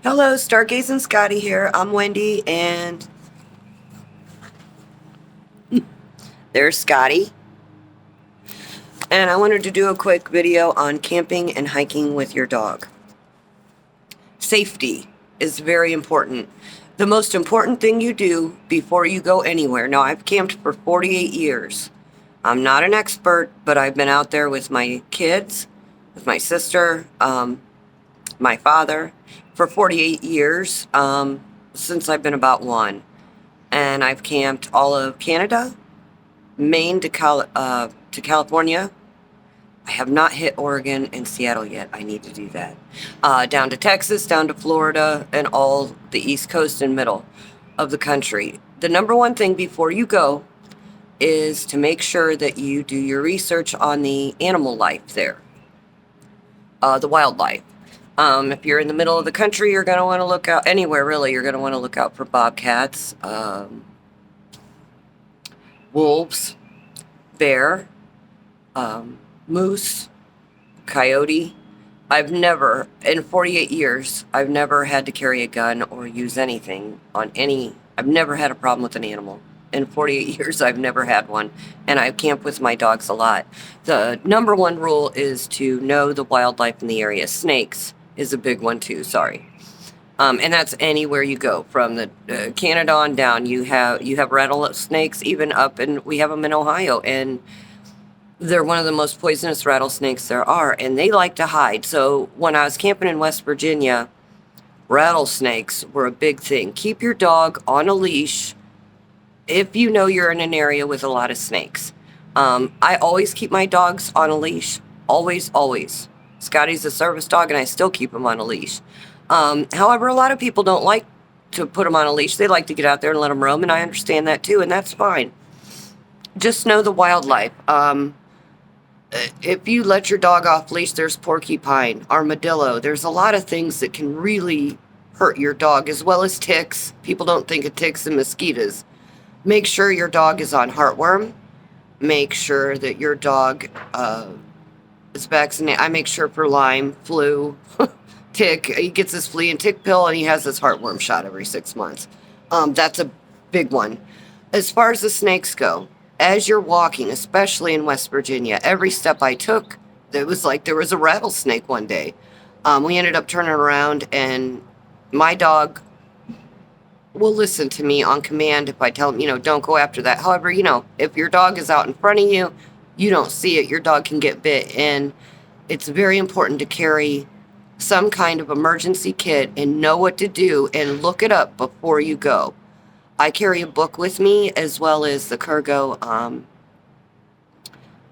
Hello, Stargazing Scotty here. I'm Wendy, and there's Scotty. And I wanted to do a quick video on camping and hiking with your dog. Safety is very important. The most important thing you do before you go anywhere. Now, I've camped for 48 years. I'm not an expert, but I've been out there with my kids, with my sister, my father, for 48 years, since I've been about one. And I've camped all of Canada, Maine to California. I have not hit Oregon and Seattle yet. I need to do that. Down to Texas, down to Florida, and all the East Coast and middle of the country. The number one thing before you go is to make sure that you do your research on the animal life there, the wildlife. If you're in the middle of the country, you're going to want to look out anywhere, really. You're going to want to look out for bobcats, wolves, bear, moose, coyote. In 48 years, I've never had to carry a gun or use anything on any. I've never had a problem with an animal. In 48 years, I've never had one, and I camp with my dogs a lot. The number one rule is to know the wildlife in the area. Snakes is a big one too, sorry. And that's anywhere you go, from the Canada on down. You have rattlesnakes, even up, and we have them in Ohio, and they're one of the most poisonous rattlesnakes there are, and they like to hide. So when I was camping in West Virginia, rattlesnakes were a big thing. Keep your dog on a leash if you know you're in an area with a lot of snakes. I always keep my dogs on a leash. Always, always. Scotty's a service dog, and I still keep him on a leash. However, a lot of people don't like to put them on a leash. They like to get out there and let them roam, and I understand that too, and that's fine. Just know the wildlife. If you let your dog off leash, there's porcupine, armadillo. There's a lot of things that can really hurt your dog, as well as ticks. People don't think of ticks and mosquitoes. Make sure your dog is on heartworm. Make sure that your dog is vaccinated. I make sure for Lyme, flu, tick. He gets his flea and tick pill, and he has his heartworm shot every 6 months. That's a big one. As far as the snakes go, as you're walking, especially in West Virginia, every step I took, it was like there was a rattlesnake one day. We ended up turning around, and my dog will listen to me on command if I tell him, don't go after that. However, if your dog is out in front of you, you don't see it, your dog can get bit. And it's very important to carry some kind of emergency kit and know what to do and look it up before you go. I carry a book with me, as well as the Kurgo,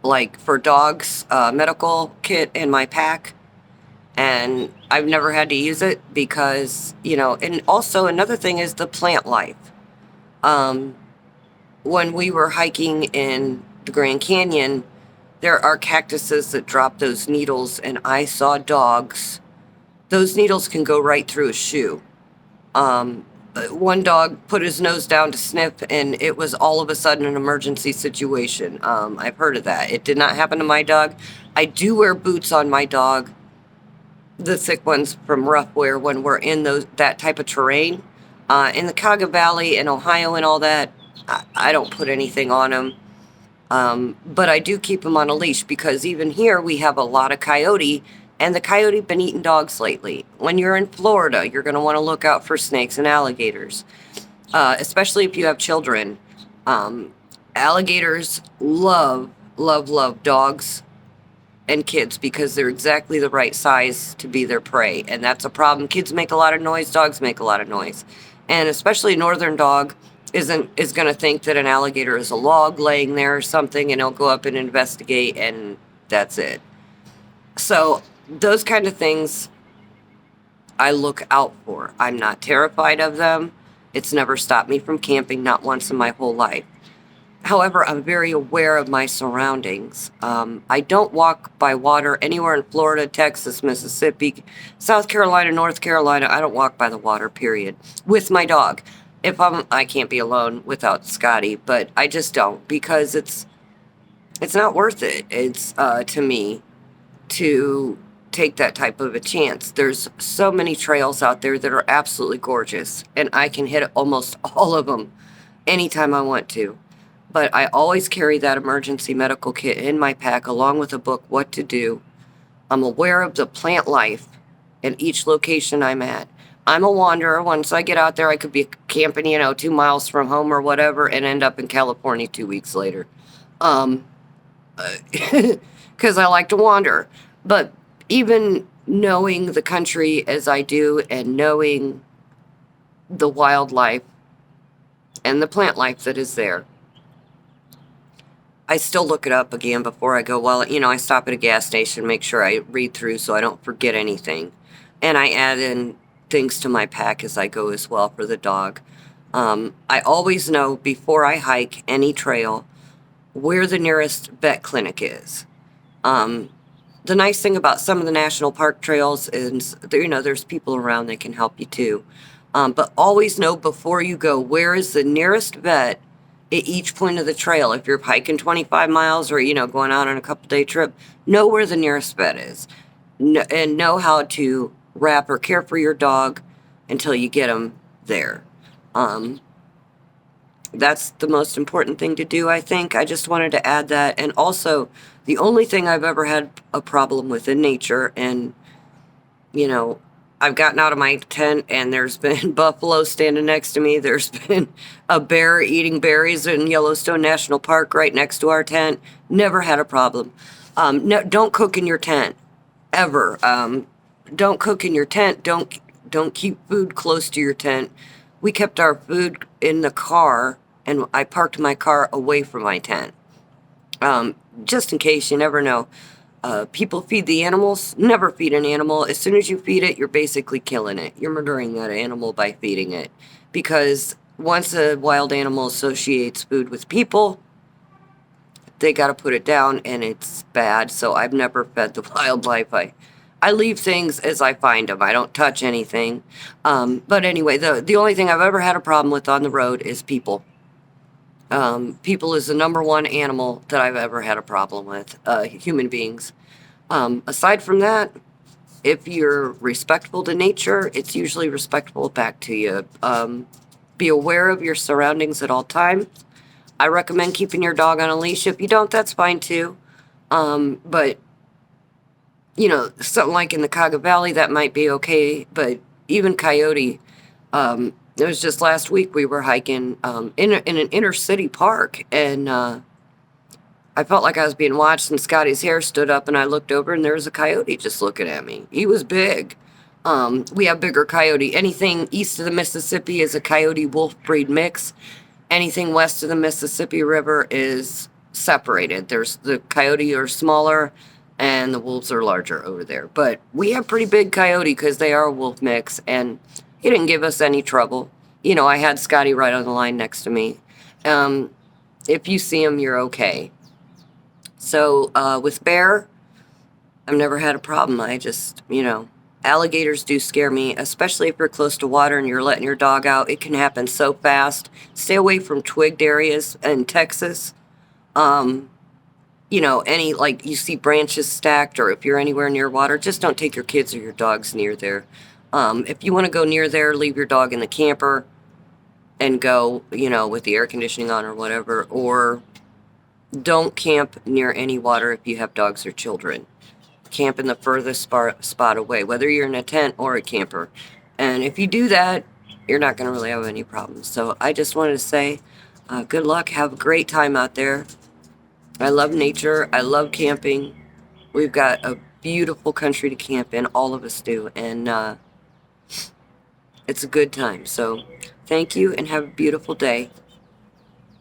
like for dogs, medical kit in my pack. And I've never had to use it because, and also another thing is the plant life. When we were hiking in the Grand Canyon, there are cactuses that drop those needles, and I saw dogs. Those needles can go right through a shoe. One dog put his nose down to sniff, and it was all of a sudden an emergency situation. I've heard of that. It did not happen to my dog. I do wear boots on my dog, the thick ones from Rough Wear, when we're in that type of terrain. In the Cuyahoga Valley in Ohio and all that, I don't put anything on them. But I do keep them on a leash, because even here we have a lot of coyote, and the coyote been eating dogs lately. When you're in Florida, you're going to want to look out for snakes and alligators, especially if you have children. Alligators love, love, love dogs and kids, because they're exactly the right size to be their prey, and that's a problem. Kids make a lot of noise, dogs make a lot of noise, and especially a northern dog is going to think that an alligator is a log laying there or something, and he'll go up and investigate, and that's it. So those kind of things I look out for. I'm not terrified of them. It's never stopped me from camping, not once in my whole life. However, I'm very aware of my surroundings. I don't walk by water anywhere in Florida, Texas, Mississippi, South Carolina, North Carolina. I don't walk by the water, period, with my dog. I can't be alone without Scotty, but I just don't, because it's not worth it. It's to me to take that type of a chance. There's so many trails out there that are absolutely gorgeous, and I can hit almost all of them anytime I want to. But I always carry that emergency medical kit in my pack along with a book, What to Do. I'm aware of the plant life in each location I'm at. I'm a wanderer. Once I get out there, I could be camping, 2 miles from home or whatever, and end up in California 2 weeks later. Because I like to wander. But even knowing the country as I do and knowing the wildlife and the plant life that is there, I still look it up again before I go. Well, I stop at a gas station, make sure I read through so I don't forget anything. And I add in things to my pack as I go as well for the dog. I always know before I hike any trail where the nearest vet clinic is. The nice thing about some of the national park trails is, there's people around that can help you too. But always know before you go, where is the nearest vet at each point of the trail. If you're hiking 25 miles or, going out on a couple-day trip, know where the nearest vet is. And know how to wrap or care for your dog until you get them there. That's the most important thing to do, I think. I just wanted to add that. And also, the only thing I've ever had a problem with in nature, and, I've gotten out of my tent and there's been buffalo standing next to me. There's been a bear eating berries in Yellowstone National Park right next to our tent. Never had a problem. No, don't cook in your tent, ever. Don't cook in your tent. Don't keep food close to your tent. We kept our food in the car, and I parked my car away from my tent. Just in case, you never know. People feed the animals. Never feed an animal. As soon as you feed it, you're basically killing it. You're murdering that animal by feeding it. Because once a wild animal associates food with people, they got to put it down, and it's bad. So I've never fed the wildlife. I leave things as I find them. I don't touch anything. But anyway, the only thing I've ever had a problem with on the road is people. People is the number one animal that I've ever had a problem with, human beings. Aside from that, if you're respectful to nature, it's usually respectful back to you. Be aware of your surroundings at all times. I recommend keeping your dog on a leash. If you don't, that's fine too. But, something like in the Kaga Valley, that might be okay. But even coyote, it was just last week we were hiking in an inner city park, and I felt like I was being watched, and Scotty's hair stood up, and I looked over, and there was a coyote just looking at me. He was big. We have bigger coyote. Anything east of the Mississippi is a coyote-wolf breed mix. Anything west of the Mississippi River is separated. There's the coyote are smaller, and the wolves are larger over there. But we have pretty big coyote because they are a wolf mix, and he didn't give us any trouble. I had Scotty right on the line next to me. If you see him, you're okay. So with bear, I've never had a problem. I just, alligators do scare me, especially if you're close to water and you're letting your dog out. It can happen so fast. Stay away from twigged areas in Texas. Any, like, you see branches stacked, or if you're anywhere near water, just don't take your kids or your dogs near there. If you want to go near there, leave your dog in the camper and go, with the air conditioning on or whatever, or don't camp near any water if you have dogs or children. Camp in the furthest spot away, whether you're in a tent or a camper. And if you do that, you're not going to really have any problems. So I just wanted to say, good luck. Have a great time out there. I love nature. I love camping. We've got a beautiful country to camp in. All of us do. And it's a good time. So thank you and have a beautiful day.